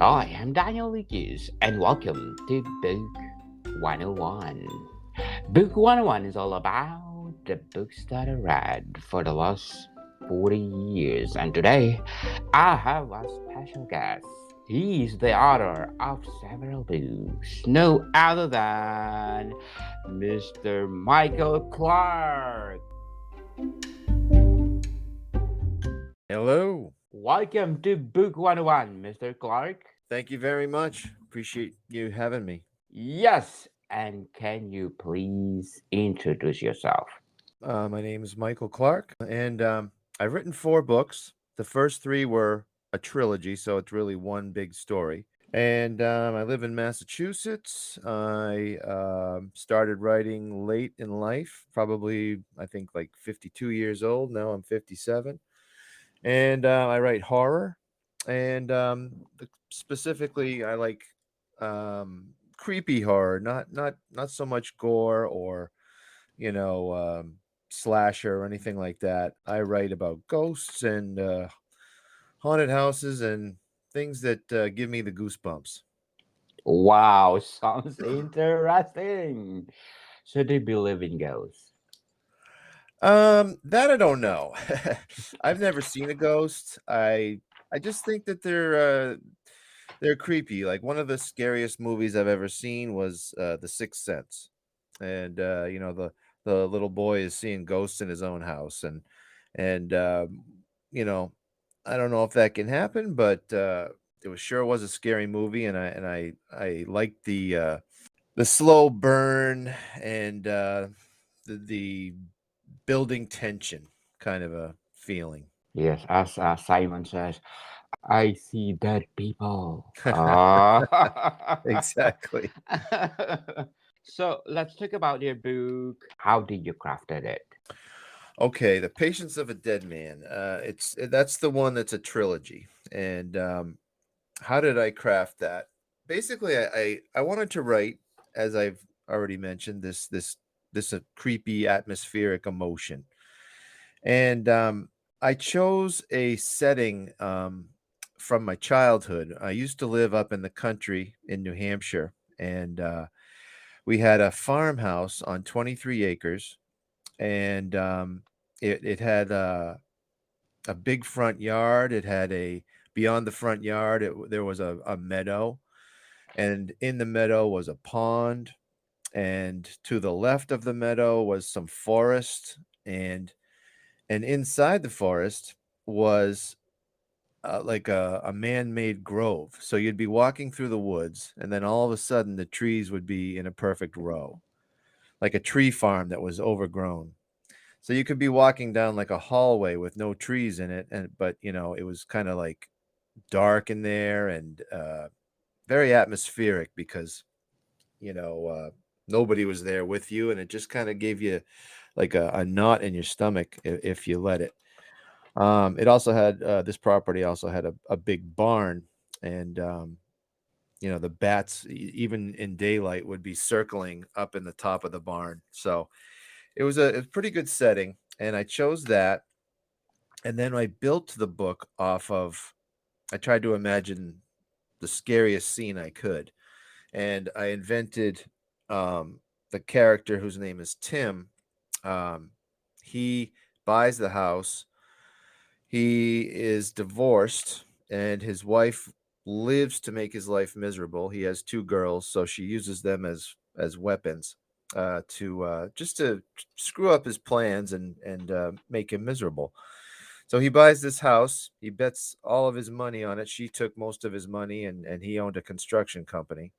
I am Daniel Lucas, and welcome to Book 101. Book 101 is all about the books that I read for the last 40 years, and today I have a special guest. He is the author of several books, no other than Mr. Michael Clark. Hello. Welcome to Book 101, Mr. Clark. Thank you very much. Appreciate you having me. Yes, and can you please introduce yourself? My name is Michael Clark, and I've written four books. The first three were a trilogy, so it's really one big story. And I live in Massachusetts. I started writing late in life, probably, I think, like 52 years old. Now I'm 57. And I write horror. And specifically, I like creepy horror, not so much gore or you know slasher or anything like that. I write about ghosts and haunted houses and things that give me the goosebumps. Wow, sounds interesting. So they believe in ghosts. That I don't know. I've never seen a ghost. I just think that they're creepy. Like one of the scariest movies I've ever seen was The Sixth Sense, and the little boy is seeing ghosts in his own house, and you know I don't know if that can happen, but it was a scary movie, and I liked the slow burn and the building tension kind of a feeling. Yes, as Simon says, I see dead people. Ah. Exactly. So let's talk about your book. How did you crafted it? Okay, The Patience of a Dead Man. That's the one that's a trilogy. And how did I craft that? Basically, I wanted to write, as I've already mentioned, this creepy atmospheric emotion, and I chose a setting from my childhood. I used to live up in the country in New Hampshire, and we had a farmhouse on 23 acres, and it had a big front yard. It had a beyond the front yard. There was a meadow, and in the meadow was a pond, and to the left of the meadow was some forest, and inside the forest was like a man-made grove. So you'd be walking through the woods, and then all of a sudden the trees would be in a perfect row, like a tree farm that was overgrown. So you could be walking down like a hallway with no trees in it, and but it was kind of like dark in there and very atmospheric because you know uh, nobody was there with you, and it just kind of gave you like a knot in your stomach if you let it. It also had this property also had a big barn, and the bats even in daylight would be circling up in the top of the barn. So it was a pretty good setting, and I chose that. And then I built the book off of. I tried to imagine the scariest scene I could, and I invented um, the character whose name is Tim. Um, he buys the house. He is divorced, and his wife lives to make his life miserable. He has two girls, so she uses them as weapons to just to screw up his plans and make him miserable. So he buys this house. He bets all of his money on it. She took most of his money, and he owned a construction company.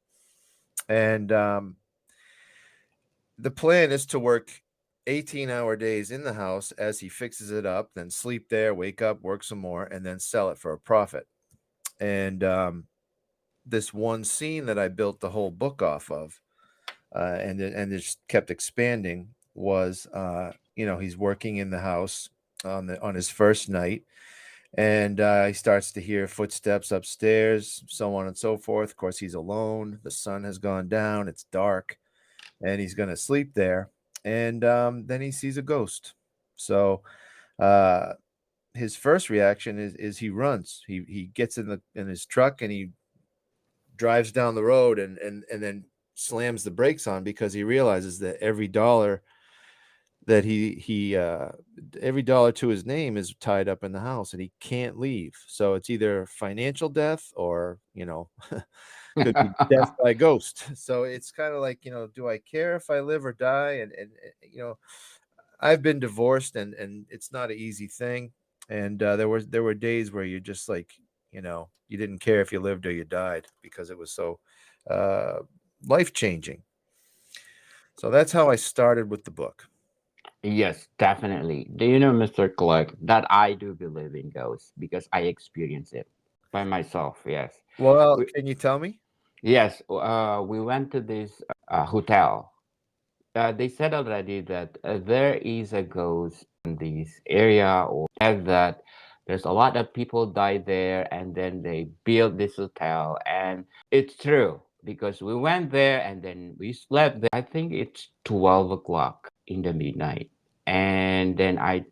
And the plan is to work 18-hour days in the house as he fixes it up, then sleep there, wake up, work some more, and then sell it for a profit. And this one scene that I built the whole book off of, and it just kept expanding, was he's working in the house on his first night, and he starts to hear footsteps upstairs, so on and so forth. Of course, he's alone. The sun has gone down. It's dark, and he's going to sleep there. And then he sees a ghost. So uh, his first reaction is he runs. He gets in his truck and he drives down the road and then slams the brakes on because he realizes that every dollar that he every dollar to his name is tied up in the house and he can't leave. So it's either financial death or, could be death by ghost. So it's kind of like, do I care if I live or die? And I've been divorced and it's not an easy thing. And there were days where you just like, you didn't care if you lived or you died because it was so uh, life changing. So that's how I started with the book. Yes, definitely. Do you know, Mr. Clark, that I do believe in ghosts because I experience it by myself. Yes. Well, We, can you tell me? yes, we went to this hotel. They said already that there is a ghost in this area, or said that there's a lot of people died there, and then they built this hotel, and it's true because we went there and then we slept there. I think it's 12 o'clock in the midnight, and then I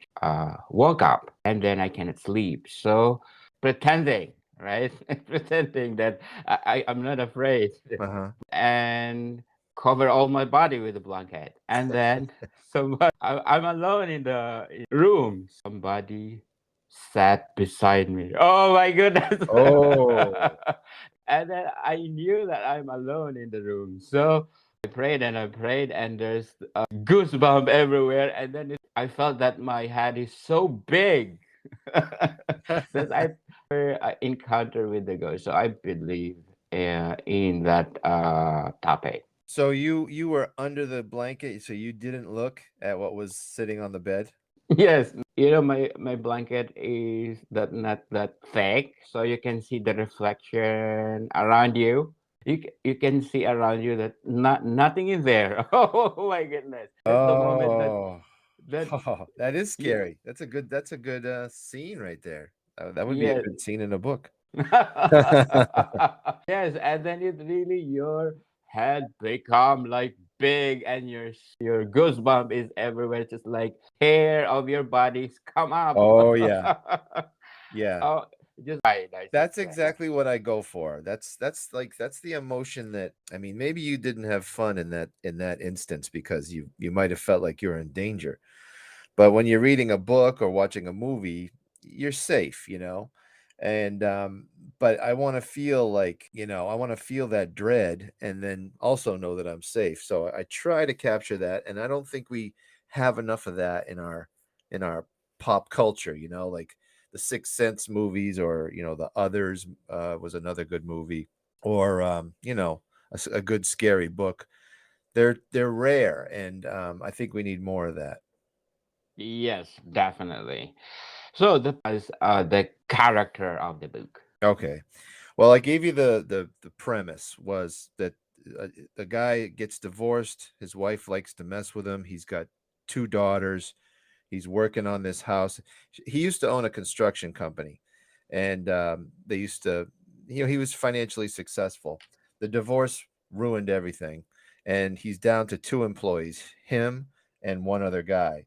woke up, and then I cannot sleep, so pretending. Right, pretending that I'm not afraid, Uh-huh. and cover all my body with a blanket. And then I'm alone in the room. Somebody sat beside me. Oh my goodness. Oh. And then I knew that I'm alone in the room. So I prayed and I prayed, and there's a goosebump everywhere. And then I felt that my head is so big. That I encounter with the ghost. So I believe in that topic. So you were under the blanket, so you didn't look at what was sitting on the bed? Yes, my blanket is that not that thick, so you can see the reflection around you. You can see around you that nothing is there. Oh my goodness! That's the moment Oh. that Oh, that is yeah, scary. That's a good scene right there. That would be a yes. good scene in a book. Yes, and then it really your head become like big, and your goosebump is everywhere, just like hair of your bodies come up. Oh yeah. Yeah. Oh, just I should That's say. exactly what I go for. That's the emotion that, I mean, maybe you didn't have fun in that instance because you might have felt like you're in danger. But when you're reading a book or watching a movie, you're safe. And but I want to feel like, I want to feel that dread and then also know that I'm safe. So I try to capture that, and I don't think we have enough of that in our pop culture, like the Sixth Sense movies, or the Others was another good movie, or a good scary book. They're rare, and I think we need more of that. Yes, definitely. So the is the character of the book. Okay. Well, I gave you the premise was that the guy gets divorced. His wife likes to mess with him. He's got two daughters. He's working on this house. He used to own a construction company, and they used to, he was financially successful. The divorce ruined everything, and he's down to two employees, him and one other guy.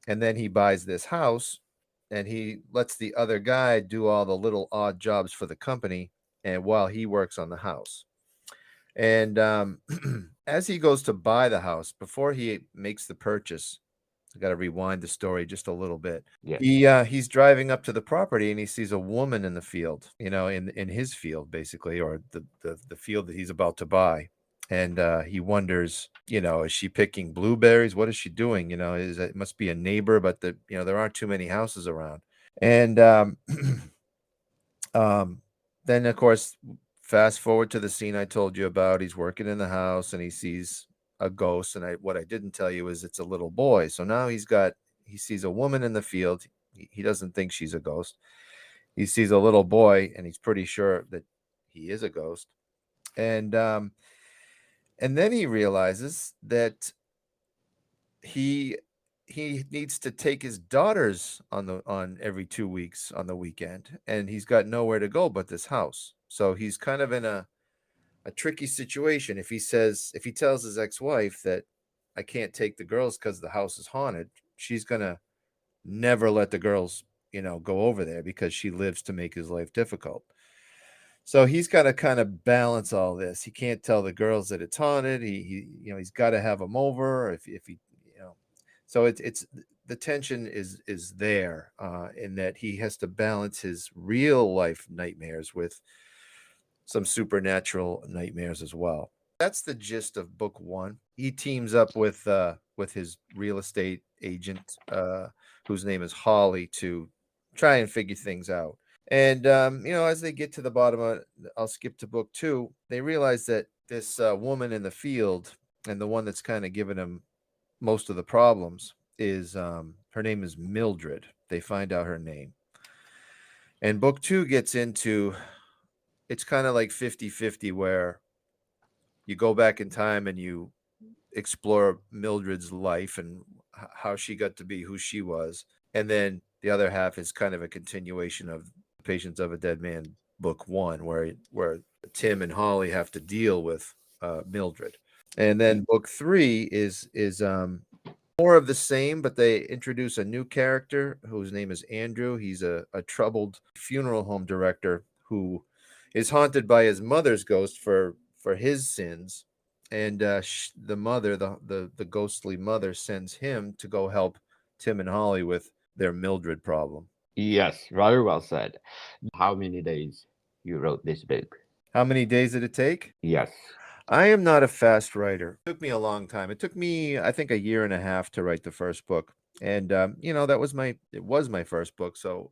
And then he buys this house, and he lets the other guy do all the little odd jobs for the company, and while he works on the house. And as he goes to buy the house, before he makes the purchase, I got to rewind the story just a little bit. Yes. He's driving up to the property, and he sees a woman in the field, in his field basically, or the field that he's about to buy. And he wonders, is she picking blueberries? What is she doing? It must be a neighbor, but there aren't too many houses around. And um, then of course, fast forward to the scene I told you about. He's working in the house, and he sees a ghost. And what I didn't tell you is it's a little boy. So now he sees a woman in the field. He doesn't think she's a ghost. He sees a little boy, and he's pretty sure that he is a ghost. And and then he realizes that he he needs to take his daughters on every 2 weeks on the weekend, and he's got nowhere to go but this house. So he's kind of in a tricky situation. If he tells his ex-wife that I can't take the girls because the house is haunted, she's gonna never let the girls, go over there because she lives to make his life difficult. So he's got to kind of balance all this. He can't tell the girls that it's haunted. He's got to have them over if he, so it's the tension is there in that he has to balance his real life nightmares with some supernatural nightmares as well. That's the gist of book one. He teams up with his real estate agent, whose name is Holly, to try and figure things out. And as they get to the bottom of it, I'll skip to book two. They realize that this woman in the field, and the one that's kind of giving him most of the problems, is her name is Mildred. They find out her name. And book two gets into, it's kind of like 50-50, where you go back in time and you explore Mildred's life and how she got to be who she was. And then the other half is kind of a continuation of Patience of a Dead Man book one, where Tim and Holly have to deal with Mildred. And then book three is more of the same, but they introduce a new character whose name is Andrew. He's a troubled funeral home director who is haunted by his mother's ghost for his sins. And the mother, the ghostly mother, sends him to go help Tim and Holly with their Mildred problem. Yes, rather well said. How many days you wrote this book? How many days did it take? Yes. I am not a fast writer. It took me a long time. It took me, I think, a year and a half to write the first book. And it was my first book, so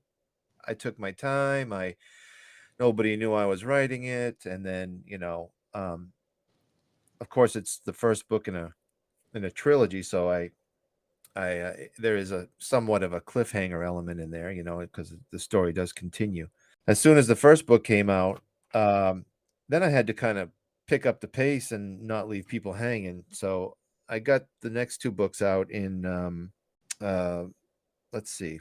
I took my time. Nobody knew I was writing it, and then of course, it's the first book in a trilogy, so I there is a somewhat of a cliffhanger element in there, because the story does continue. As soon as the first book came out, then I had to kind of pick up the pace and not leave people hanging. So I got the next two books out in, let's see,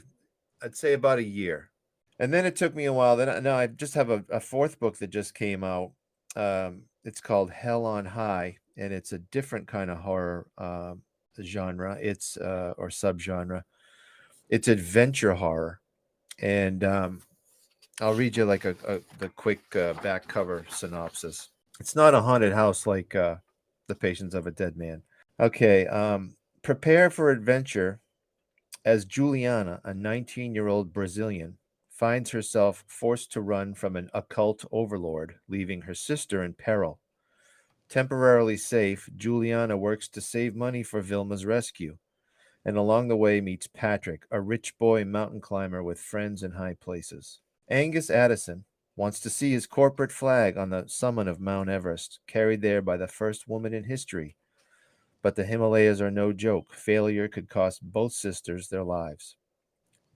I'd say about a year. And then it took me a while. Now I just have a fourth book that just came out. It's called Hell on High, and it's a different kind of horror genre. It's or subgenre. It's adventure horror, and I'll read you like the quick back cover synopsis. It's not a haunted house like The Patience of a Dead Man. Okay, prepare for adventure as Juliana, a 19-year-old Brazilian, finds herself forced to run from an occult overlord, leaving her sister in peril. Temporarily safe, Juliana works to save money for Vilma's rescue, and along the way meets Patrick, a rich boy mountain climber with friends in high places. Angus Addison wants to see his corporate flag on the summit of Mount Everest, carried there by the first woman in history. But the Himalayas are no joke. Failure could cost both sisters their lives.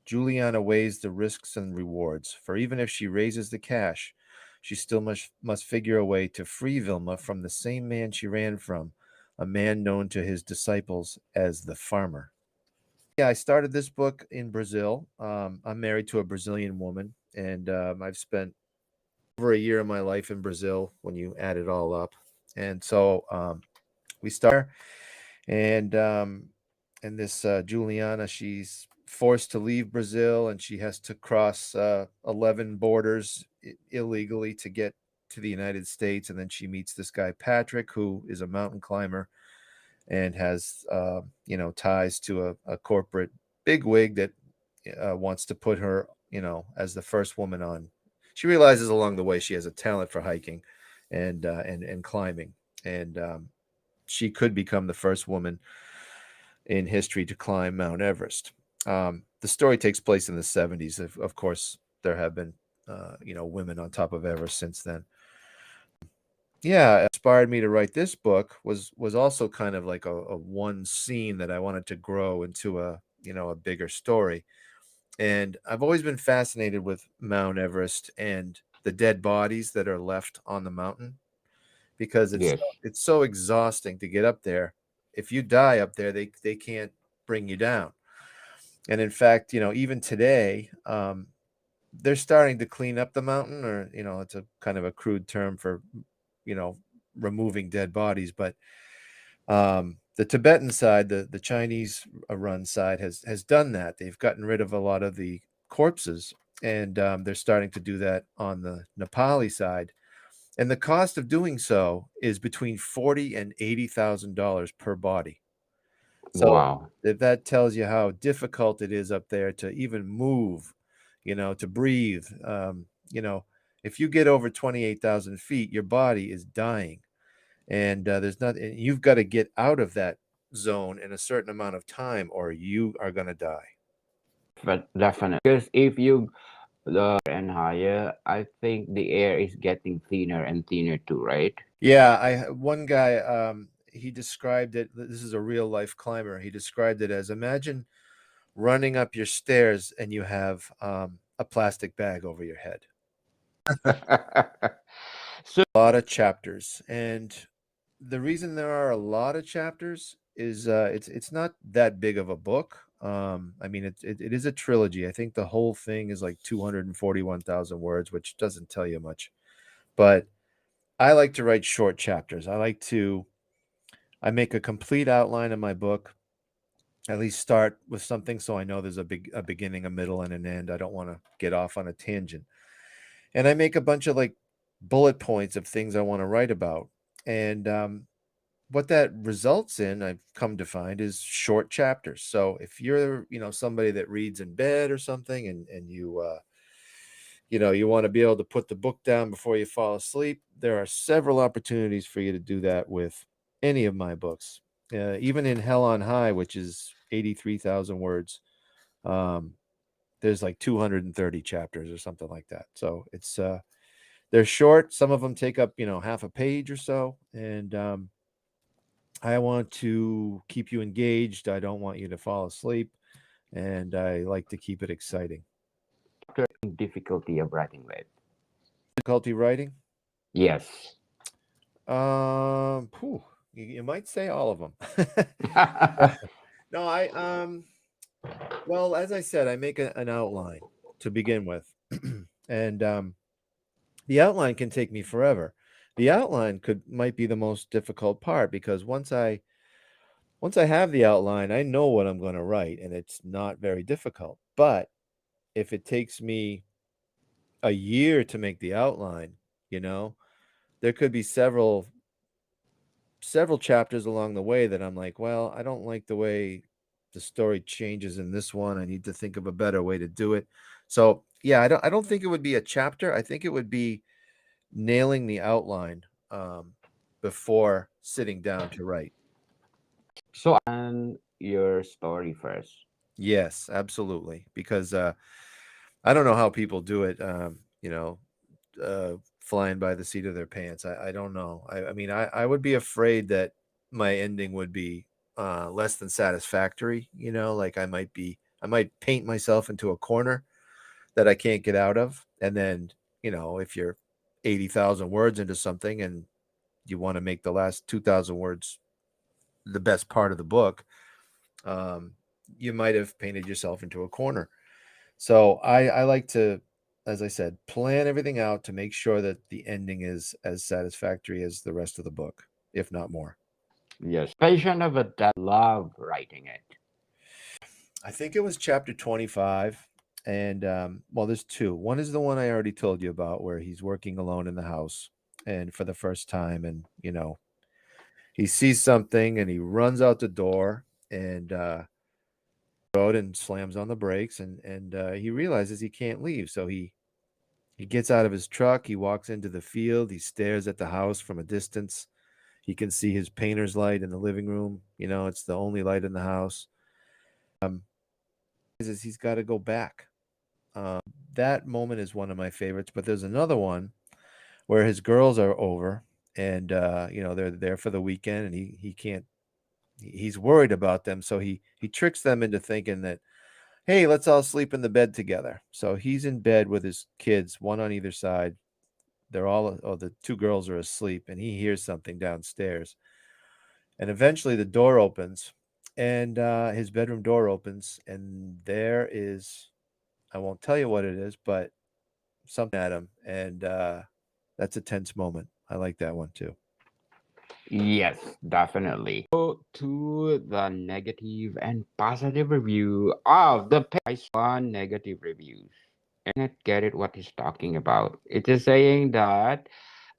Juliana weighs the risks and rewards, for even if she raises the cash, she still must figure a way to free Vilma from the same man she ran from, a man known to his disciples as the Farmer. Yeah, I started this book in Brazil. I'm married to a Brazilian woman, and I've spent over a year of my life in Brazil when you add it all up. And so we start, and this Juliana, she's forced to leave Brazil, and she has to cross 11 borders illegally to get to the United States. And then she meets this guy Patrick, who is a mountain climber and has ties to a corporate bigwig that wants to put her as the first woman on. She realizes along the way she has a talent for hiking and climbing, and she could become the first woman in history to climb Mount Everest. The story takes place in the 70s. Of course, there have been women on top of Everest since then. Yeah, inspired me to write this book was also kind of like a one scene that I wanted to grow into a bigger story. And I've always been fascinated with Mount Everest and the dead bodies that are left on the mountain, because Yes. it's so exhausting to get up there. If you die up there, they can't bring you down. And in fact, even today, they're starting to clean up the mountain, or it's a kind of a crude term for removing dead bodies, but the Tibetan side, the Chinese run side, has done that. They've gotten rid of a lot of the corpses, and they're starting to do that on the Nepali side. And the cost of doing so is between $40,000 and $80,000 per body. So Wow. if that tells you how difficult it is up there to even move, to breathe, if you get over 28,000 feet, your body is dying, and there's not. And you've got to get out of that zone in a certain amount of time, or you are going to die. But definitely, because if you and higher, I think the air is getting thinner and thinner too, right? Yeah, one guy he described it. This is a real life climber. He described it as, imagine running up your stairs and you have a plastic bag over your head. So A lot of chapters, and the reason there are a lot of chapters is it's not that big of a book. I mean, it is a trilogy. I think the whole thing is like 241,000 words, which doesn't tell you much. But I like to write short chapters. I make a complete outline of my book. At least start with something so I know there's a beginning, a middle, and an end. I don't want to get off on a tangent. And I make a bunch of like bullet points of things I want to write about. And what that results in, I've come to find, is short chapters. So if you're, somebody that reads in bed or something, and you want to be able to put the book down before you fall asleep, there are several opportunities for you to do that with any of my books. Even in Hell on High, which is 83,000 words, there's like 230 chapters or something like that. So it's they're short. Some of them take up half a page or so, and I want to keep you engaged. I don't want you to fall asleep, and I like to keep it exciting. difficulty of writing with. Difficulty writing? Yes. You might say all of them. No, well, as I said, I make an outline to begin with, and the outline can take me forever. The outline might be the most difficult part, because once I have the outline, I know what I'm going to write, and it's not very difficult. But if it takes me a year to make the outline, there could be several chapters along the way that I'm like, well, I don't like the way the story changes in this one. I need to think of a better way to do it. So yeah, I don't think it would be a chapter. I think it would be nailing the outline before sitting down to write. So and your story first. Yes, absolutely. Because I don't know how people do it. Flying by the seat of their pants. I don't know. I mean, I would be afraid that my ending would be less than satisfactory. Like I might paint myself into a corner that I can't get out of. And then, if you're 80,000 words into something and you want to make the last 2,000 words the best part of the book, you might have painted yourself into a corner. So I like to, as I said, plan everything out to make sure that the ending is as satisfactory as the rest of the book, if not more. Yes. Patient of a that love writing it. I think it was chapter 25. And well, there's two. One is the one I already told you about, where he's working alone in the house and for the first time. And, he sees something and he runs out the door and road and slams on the brakes, and he realizes he can't leave. So he gets out of his truck, he walks into the field, he stares at the house from a distance. He can see his painter's light in the living room. It's the only light in the house. He's got to go back. That moment is one of my favorites, but there's another one where his girls are over, and they're there for the weekend, and he can't. He's worried about them, so he tricks them into thinking that, hey, let's all sleep in the bed together. So he's in bed with his kids, one on either side. The two girls are asleep, and he hears something downstairs. And eventually the door opens, and his bedroom door opens, and there is, I won't tell you what it is, but something at him. And that's a tense moment. I like that one too. Yes, definitely. Go to the negative and positive review of the page. One negative reviews. I not get it what he's talking about. It is saying that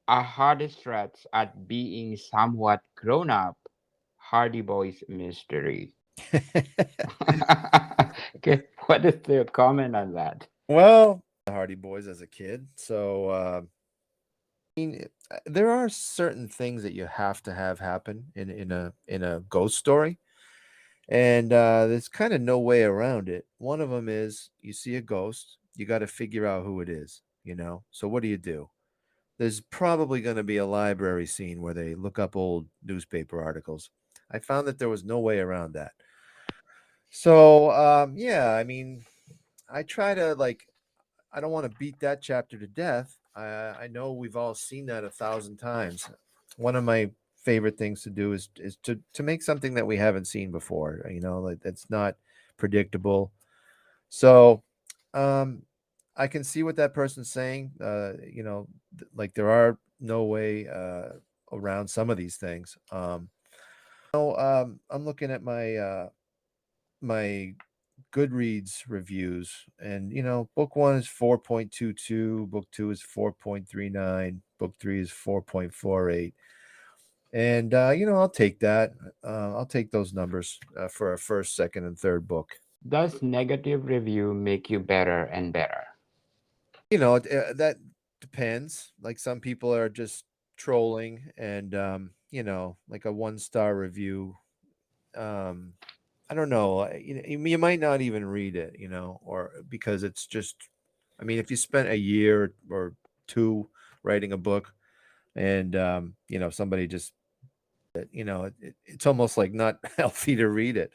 a hardy stretch at being somewhat grown up, Hardy Boys mystery. Okay, what is your comment on that? Well, the Hardy Boys as a kid, so there are certain things that you have to have happen in a ghost story, and there's kind of no way around it. One of them is you see a ghost, you got to figure out who it is. So what do? There's probably going to be a library scene where they look up old newspaper articles. I found that there was no way around that. So yeah, I mean, I try to like I don't want to beat that chapter to death. I know we've all seen that 1,000 times. One of my favorite things to do is to make something that we haven't seen before. Like that's not predictable. So, um, I can see what that person's saying. Like there are no way around some of these things. I'm looking at my Goodreads reviews, and book one is 4.22, book two is 4.39, book three is 4.48. And I'll take that. I'll take those numbers for a first, second, and third book. Does negative review make you better and better? That depends. Like some people are just trolling, and like a 1-star review. I don't know. You might not even read it, or because it's just. I mean, if you spent a year or two writing a book, and somebody just, it's almost like not healthy to read it.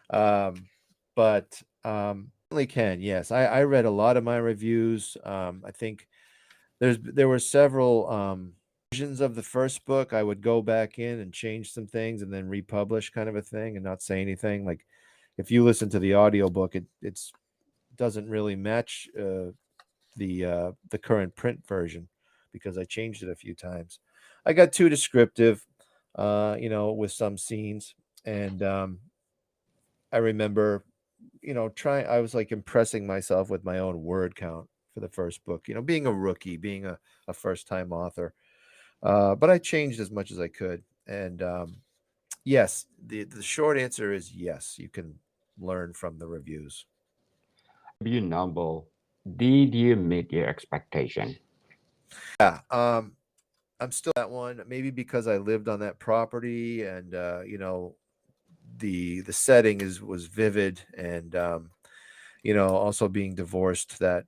But certainly can. Yes, I read a lot of my reviews. I think there were several versions of the first book. I would go back in and change some things and then republish, kind of a thing, and not say anything. Like if you listen to the audiobook, it's doesn't really match the current print version because I changed it a few times. I got too descriptive, with some scenes, and I remember, trying. I was like impressing myself with my own word count for the first book. Being a rookie, being a first time author, but I changed as much as I could. And yes, the short answer is yes. You can learn from the reviews. You novel, did you meet your expectation? Yeah, I'm still that one. Maybe because I lived on that property, and the setting was vivid, and also being divorced, that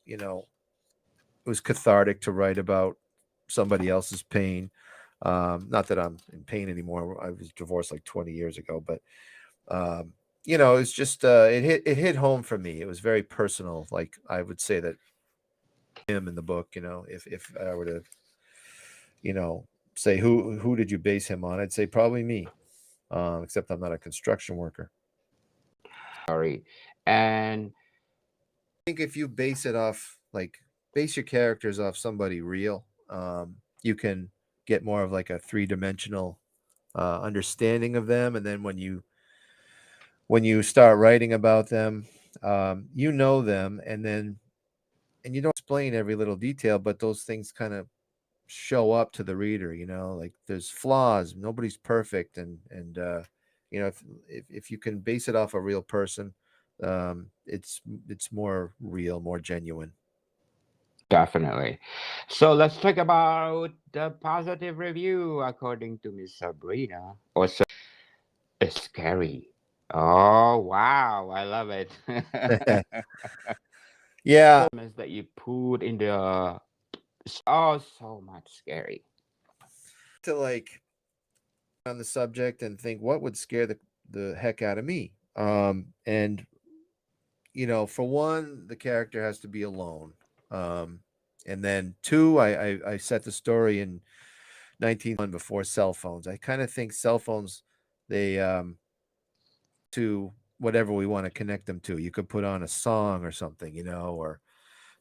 it was cathartic to write about somebody else's pain. Not that I'm in pain anymore. I was divorced like 20 years ago, but it's just it hit home for me. It was very personal. Like I would say that him in the book, if I were to, you know, say who did you base him on, I'd say probably me. Except I'm not a construction worker. Sorry. And I think if you base your characters off somebody real, you can get more of like a three-dimensional understanding of them, and then when you start writing about them, you know them, and you don't explain every little detail, but those things kind of show up to the reader. Like there's flaws. Nobody's perfect, and if you can base it off a real person, it's more real, more genuine. definitely. So let's talk about the positive review according to Miss Sabrina. Also, it's scary. Oh wow, I love it. Yeah, Comments that you put in the oh so much scary. to like on the subject and think what would scare the heck out of me. And for one, the character has to be alone. Um, and then two, I set the story in 1901 before cell phones. I kind of think cell phones, they to whatever we want to connect them to. You could put on a song or something, or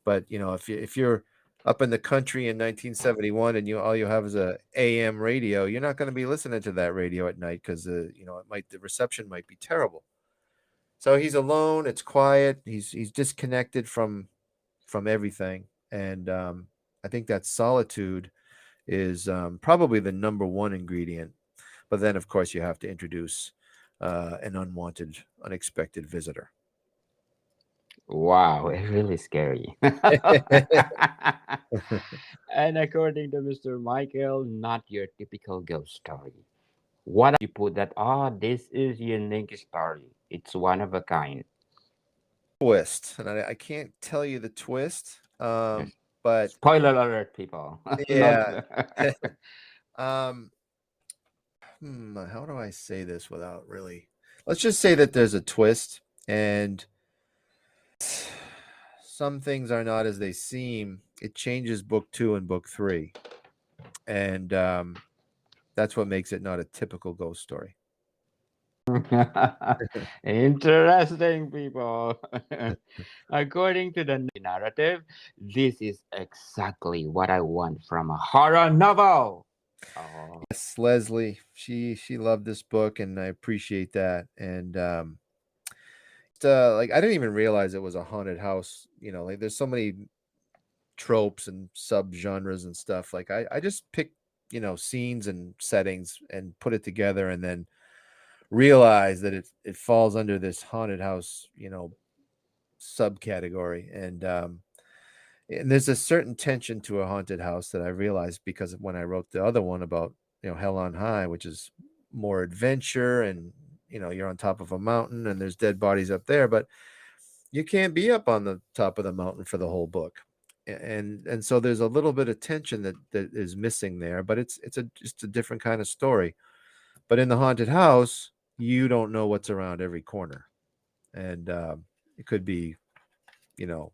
but if you're up in the country in 1971 and all you have is a AM radio, you're not going to be listening to that radio at night because the reception might be terrible. So he's alone. It's quiet. He's disconnected from from everything. And I think that solitude is probably the number one ingredient. But then, of course, you have to introduce an unwanted, unexpected visitor. Wow, it's really scary. And according to Mr. Michael, not your typical ghost story. What you put that? Oh, this is unique story. It's one of a kind. Twist, and I can't tell you the twist, Yes. but Spoiler alert, people. Not. yeah. um, how do I say this without really? Let's just say that there's a twist, and some things are not as they seem. It changes book 2 and book 3, and that's what makes it not a typical ghost story. Interesting, people. According to the narrative, this is exactly what I want from a horror novel. Oh, Yes, Leslie, she loved this book, and I appreciate that. And like I didn't even realize it was a haunted house. Like there's so many tropes and subgenres and stuff. Like I just pick scenes and settings and put it together, and then realize that it falls under this haunted house subcategory. And there's a certain tension to a haunted house that I realized because when I wrote the other one about Hell on High, which is more adventure, and you're on top of a mountain and there's dead bodies up there, but you can't be up on the top of the mountain for the whole book. And so there's a little bit of tension that is missing there, but it's just a different kind of story. But in the haunted house, you don't know what's around every corner, and it could be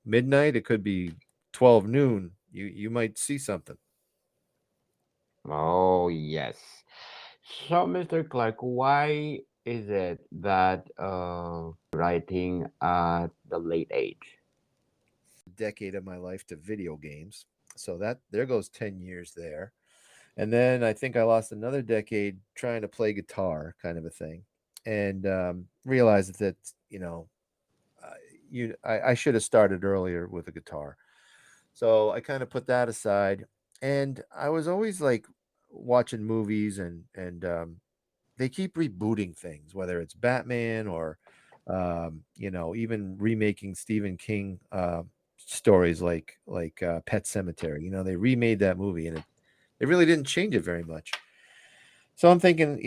midnight, it could be 12 noon. You might see something. oh yes. So, Mr. Clark, why is it that writing at the late age? Decade of my life to video games, so that there goes 10 years there. And then I think I lost another decade trying to play guitar, kind of a thing, and realized that uh, I should have started earlier with a guitar. So I kind of put that aside, and I was always like watching movies, and they keep rebooting things, whether it's Batman or even remaking Stephen King stories like Pet Cemetery. They remade that movie, and it really didn't change it very much. So I'm thinking,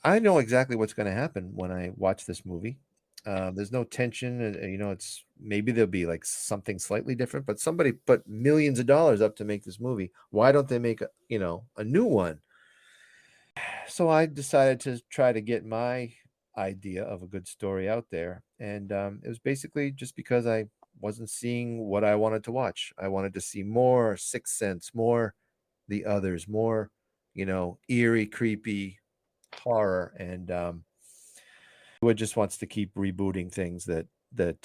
I know exactly what's going to happen when I watch this movie. There's no tension, and it's maybe there'll be like something slightly different, but somebody put millions of dollars up to make this movie. Why don't they make a new one? So I decided to try to get my idea of a good story out there, and it was basically just because I wasn't seeing what I wanted to watch. I wanted to see more Sixth Sense, more The Others, more eerie, creepy horror, and Hollywood just wants to keep rebooting things that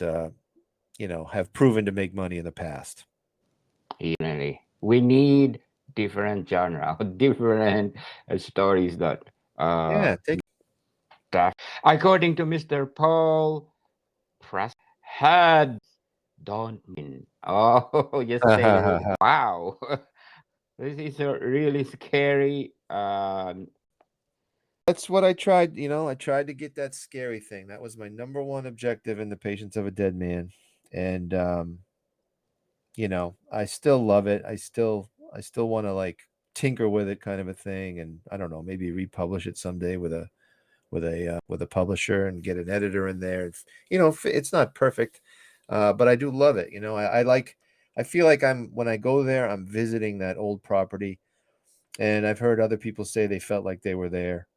have proven to make money in the past. Really, we need different genre, different stories that Yeah, take that according to Mr. Paul Press had don't mean. Oh, just say wow. This is a really scary. That's what I tried. I tried to get that scary thing. That was my number one objective in The Patience of a Dead Man. And I still love it. I still want to like tinker with it, kind of a thing. And I don't know, maybe republish it someday with a publisher and get an editor in there. It's not perfect, but I do love it. I feel like when I go there, I'm visiting that old property, and I've heard other people say they felt like they were there.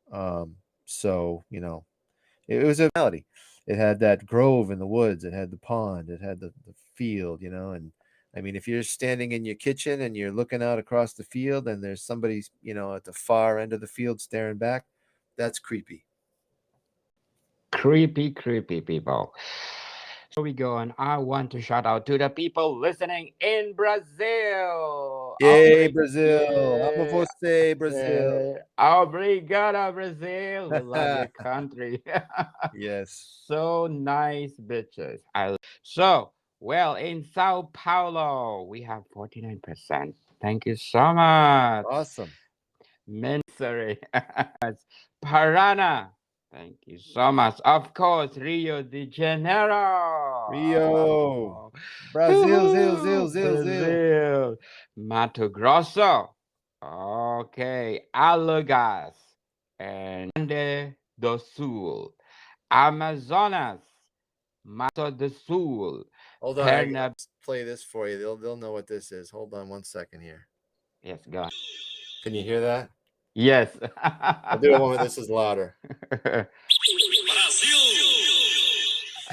So it was a reality. It had that grove in the woods. It had the pond. It had the field. And I mean, if you're standing in your kitchen and you're looking out across the field, and there's somebody at the far end of the field staring back, that's creepy. Creepy, creepy people. So we go on. I want to shout out to the people listening in Brazil. Yay, Brazil! Amo você, Brazil. Obrigado, Brazil. We love your country. Yes. So nice, bitches. So Well, in Sao Paulo, we have 49%. Thank you so much. Awesome. Sorry. Parana. Thank you so much. Of course, Rio de Rio. Janeiro. Brazil, Zil, Zil, Woohoo! Zil, Zil. Brazil. Mato Grosso. Okay. Alagas. And Grande do Sul. Amazonas. Mato do Sul. Hold on, I gotta Perna. play this for you. They'll know what this is. Hold on one second here. Yes, go. Can you hear that? Yes. I'll do it one. This is louder.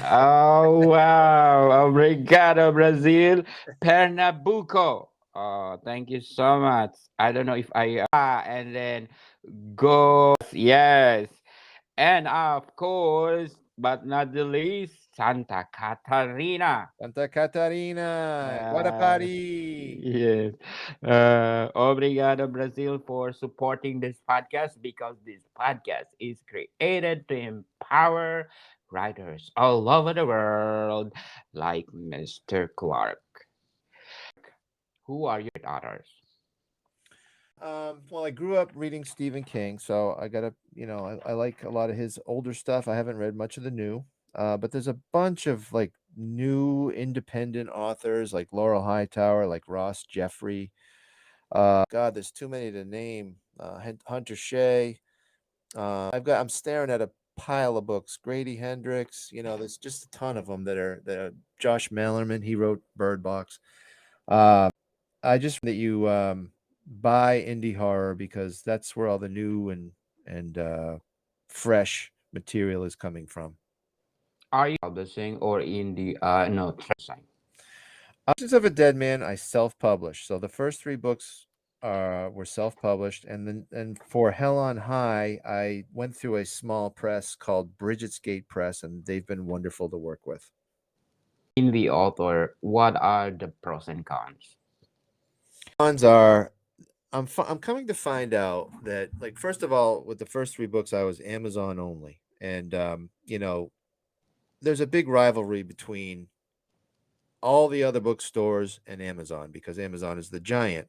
Oh wow! Obrigado, Brazil. Pernambuco. Oh, thank you so much. I don't know if I and then go. Yes, and of course, but not the least, Santa Catarina. Santa Catarina, Uh, Guarapari. yes. Obrigado, Brazil, for supporting this podcast because this podcast is created to empower writers all over the world, like Mr. Clark. Who are your authors? Well, I grew up reading Stephen King, so I gotta, I like a lot of his older stuff. I haven't read much of the new, but there's a bunch of like new independent authors like Laurel Hightower, like Ross Jeffrey. God, there's too many to name. Hunter Shea. I'm staring at a pile of books. Grady Hendrix. There's just a ton of them that are Josh Malerman. He wrote Bird Box. Uh, I just that you buy indie horror because that's where all the new and fresh material is coming from. Are you publishing or in the no trading? Ashes of a Dead Man, I self-published. So the first three books were self-published, and for Hell on High, I went through a small press called Bridget's Gate Press, and they've been wonderful to work with. In the author, what are the pros and cons? Cons are I'm coming to find out that, like, first of all, with the first three books, I was Amazon only, and there's a big rivalry between all the other bookstores and Amazon because Amazon is the giant.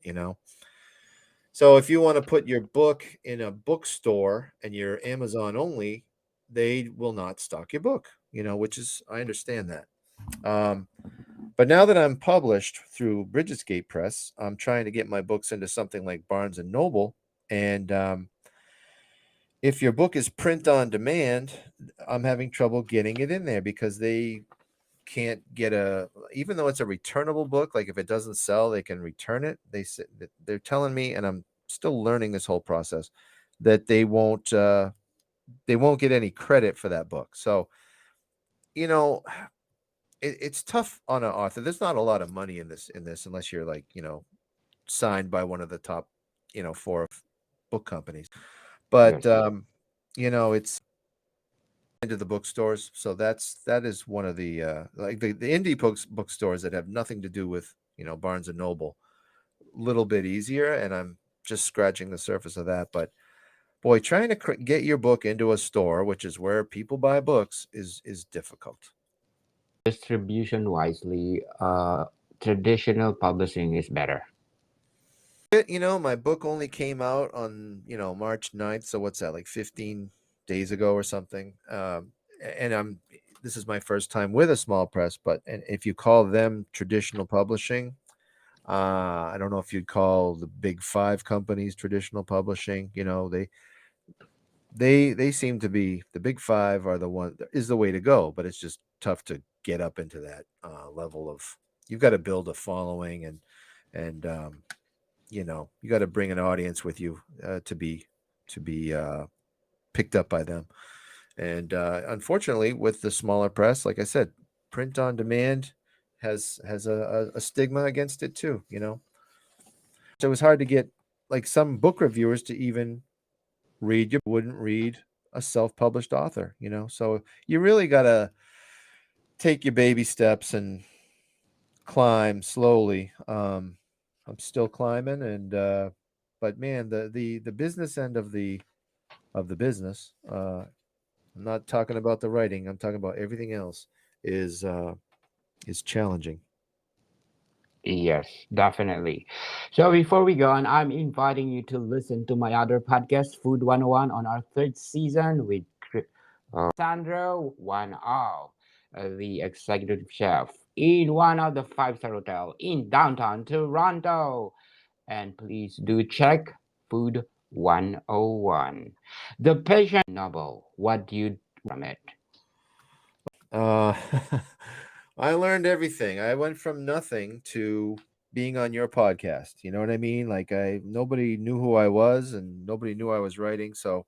So if you want to put your book in a bookstore and you're Amazon only, they will not stock your book, which is, I understand that. Um, but now that I'm published through Bridget's Gate Press, I'm trying to get my books into something like Barnes and Noble. And if your book is print on demand, I'm having trouble getting it in there because they can't get even though it's a returnable book, like if it doesn't sell, they can return it. They're telling me, and I'm still learning this whole process, that they won't get any credit for that book. So, you know, it's tough on an author. There's not a lot of money in this unless you're like, signed by one of the top, four book companies. But Yes. it's into the bookstores. So that is one of the like the indie bookstores that have nothing to do with Barnes and Noble. Little bit easier, and I'm just scratching the surface of that. But boy, trying to get your book into a store, which is where people buy books, is difficult. Distribution wisely, traditional publishing is better. My book only came out on March 9th, so what's that, like 15 days ago or something. And this is my first time with a small press, but and if you call them traditional publishing, I don't know if you'd call the big five companies traditional publishing. They seem to be, the big five are the one is the way to go, but it's just tough to get up into that level of, you've got to build a following, and you got to bring an audience with you to be picked up by them. And unfortunately, with the smaller press, like I said, print on demand has a stigma against it too. So it was hard to get, like, some book reviewers to even read, you wouldn't read a self-published author. So you really got to take your baby steps and climb slowly. I'm still climbing, and but man, the business end of the business, I'm not talking about the writing, I'm talking about everything else, is is challenging. Yes, definitely. So before we go on, I'm inviting you to listen to my other podcast, Food 101, on our third season with Sandro One O, the executive chef in one of the five-star hotel in downtown Toronto. And please do check Food 101. The patient novel. What do you from it? Uh, I learned everything. I went from nothing to being on your podcast. You know what I mean? Like nobody knew who I was and nobody knew I was writing. So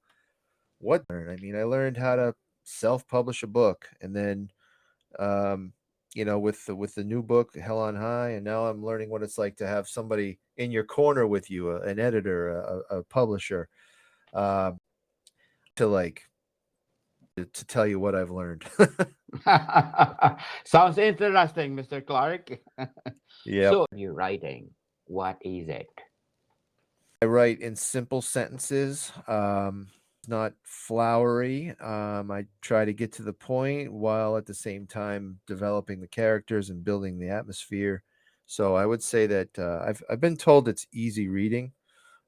what I mean, I learned how to self-publish a book, and then um, with the new book Hell on High, and now I'm learning what it's like to have somebody in your corner with you, an editor, a publisher, uh, to like to tell you what I've learned. Sounds interesting, Mr. Clark. Yep. So, you're writing. What is it? I write in simple sentences, not flowery. I try to get to the point while at the same time developing the characters and building the atmosphere. So I would say that I've been told it's easy reading,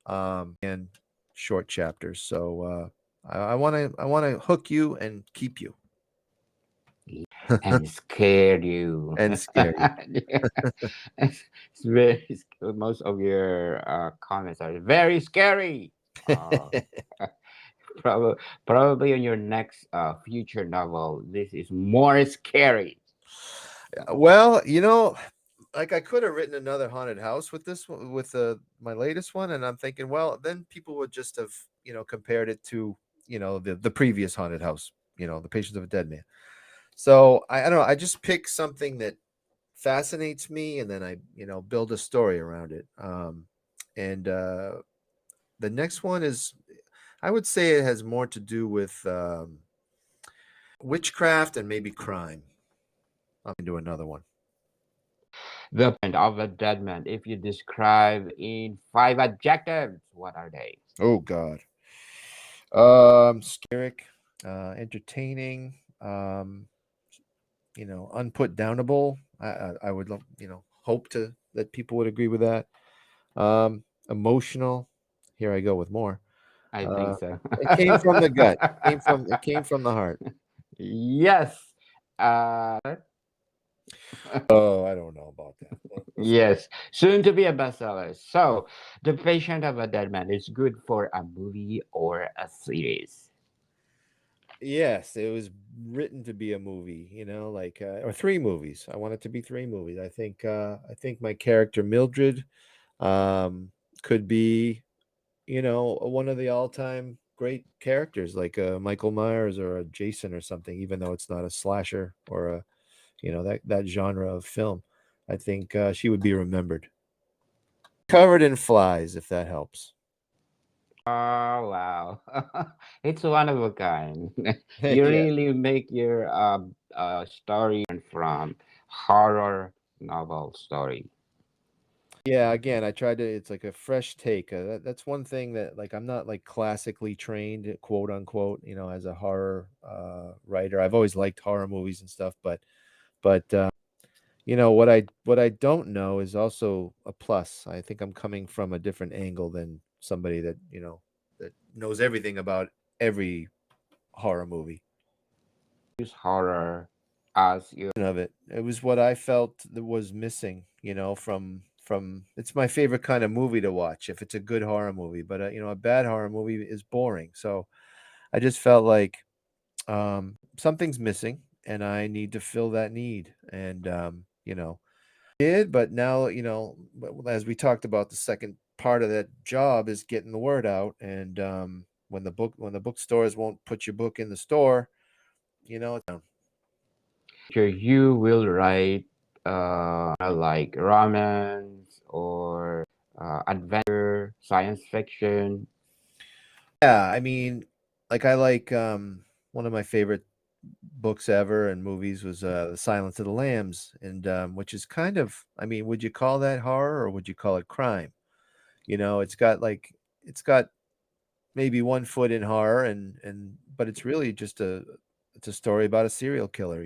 and short chapters. So I want to hook you and keep you And scared you. and scare you. It's very most of your comments are very scary. Uh, probably, probably on your next future novel, this is more scary. Well, like I could have written another haunted house with this one, with my latest one, and I'm thinking, well, then people would just have, compared it to, the previous haunted house, the Patience of a Dead Man. So I don't know, I just pick something that fascinates me, and then I, build a story around it. And the next one is, I would say it has more to do with witchcraft and maybe crime. I'm into another one. The point of a dead man, if you describe in five adjectives, what are they? Oh God. Scaric, entertaining, unput downable. I would love, hope to that people would agree with that. Emotional. Here I go with more. I think Uh, so. it came from the gut. It came from the heart. Yes. Uh, Oh, I don't know about that. We'll see. yes. Soon to be a bestseller. So, The Patient of a Dead Man is good for a movie or a series. Yes, it was written to be a movie, like or three movies. I want it to be three movies. I think my character Mildred um could be, one of the all-time great characters like Michael Myers or a Jason or something, even though it's not a slasher or a, that genre of film. I think she would be remembered. Covered in flies, if that helps. Oh, wow. It's one of a kind. You Yeah. really make your story from horror novel story. Yeah, again, I tried to, it's like a fresh take. That's one thing that, like, I'm not like classically trained, quote unquote, as a horror writer. I've always liked horror movies and stuff, but what I don't know is also a plus. I think I'm coming from a different angle than somebody that, that knows everything about every horror movie. Use horror as your Of it. It was what I felt that was missing, from it's my favorite kind of movie to watch if it's a good horror movie, but a bad horror movie is boring. So I just felt like something's missing and I need to fill that need. And did, but now, as we talked about, the second part of that job is getting the word out. And when the bookstores won't put your book in the store, it's future, you will write like romance or adventure, science fiction. yeah, I mean, like I like one of my favorite books ever and movies was The Silence of the Lambs, and which is kind of, I mean, would you call that horror or would you call it crime? It's got maybe one foot in horror, and but it's really just it's a story about a serial killer.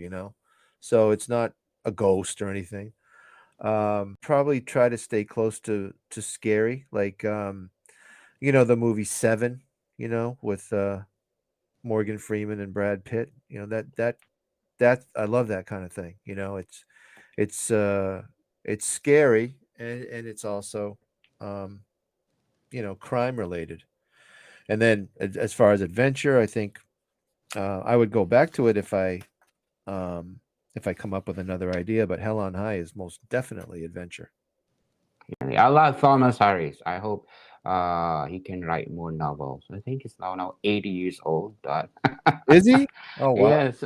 So it's not a ghost or anything. Probably try to stay close to scary, like the movie Seven, with Morgan Freeman and Brad Pitt. That I love that kind of thing. It's it's scary, and it's also um, crime related. And then as far as adventure, I think I would go back to it um, if I come up with another idea. But Hell on High is most definitely adventure. I love Thomas Harris. I hope he can write more novels. I think he's now 80 years old, but Is he? Oh wow. yes.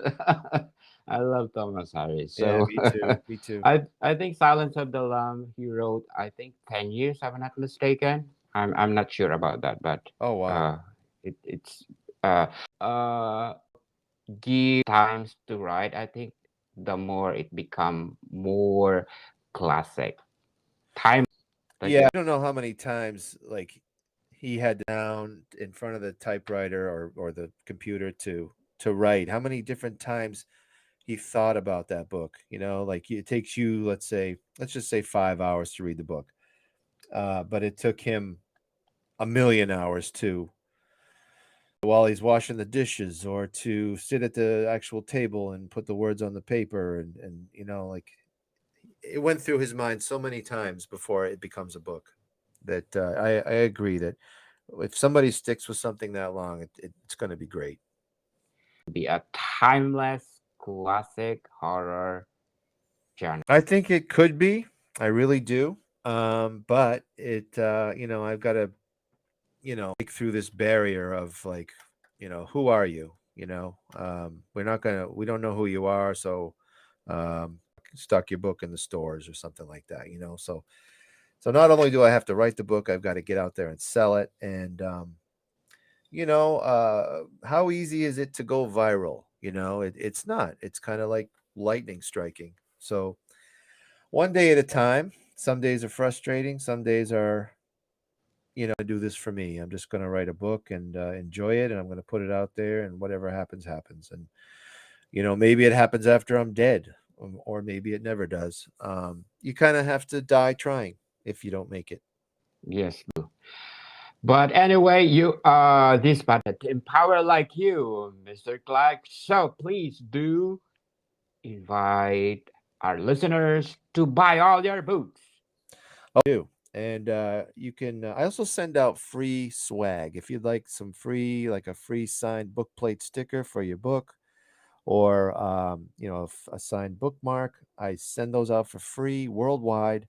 I love Thomas Harris. Yeah, So me too. Me too. I think Silence of the Lamb he wrote, I think, 10 years, if I'm not mistaken. I'm not sure about that, but Oh wow. uh it's uh uh give times to write, I think the more it become more classic. Time like Yeah, I don't know how many times like he had down in front of the typewriter or the computer to write. How many different times he thought about that book? Like it takes you, let's just say 5 hours to read the book, but it took him a million hours to while he's washing the dishes or to sit at the actual table and put the words on the paper and like it went through his mind so many times before it becomes a book that I agree that if somebody sticks with something that long, it's going to be great. be a timeless classic horror genre. I think it could be. I really do. But I've got to, break through this barrier of like, who are you? We don't know who you are. So, stock your book in the stores or something like that, So not only do I have to write the book, I've got to get out there and sell it. And, how easy is it to go viral? It's not. It's kind of like lightning striking. So one day at a time. Some days are frustrating. Some days are, do this for me. I'm just going to write a book and enjoy it, and I'm going to put it out there, and whatever happens, happens. And maybe it happens after I'm dead, or maybe it never does. You kind of have to die trying if you don't make it. Yes. But anyway, you this but to empower like you, Mr. Clark. So please do invite our listeners to buy all your books. I do. And you can. I also send out free swag if you'd like some free, like a free signed book plate sticker for your book, or a signed bookmark. I send those out for free worldwide,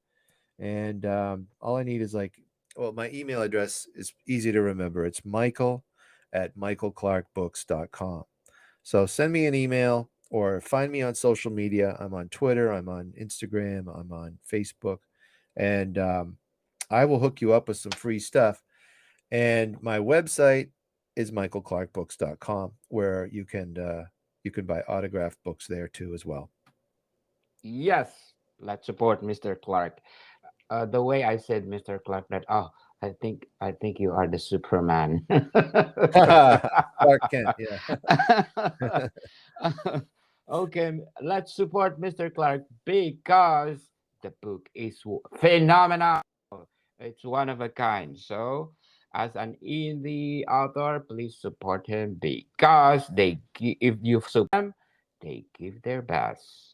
and all I need is my email address is easy to remember. It's michael@michaelclarkbooks.com. So send me an email or find me on social media. I'm on Twitter. I'm on Instagram. I'm on Facebook, and I will hook you up with some free stuff. And my website is michaelclarkbooks.com, where you can buy autographed books there too as well. Yes, let's support Mr. Clark. The way I said Mr. Clark, that I think you are the Superman. Clark Kent, yeah. Okay, let's support Mr. Clark because the book is phenomenal. It's one of a kind. So, as an indie author, please support him because if you support them, they give their best.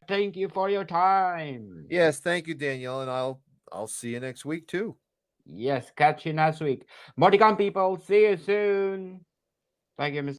Thank you for your time. Yes, thank you, Danielle, and I'll see you next week too. Yes, catch you next week. Modicon people, see you soon. Thank you, Mr.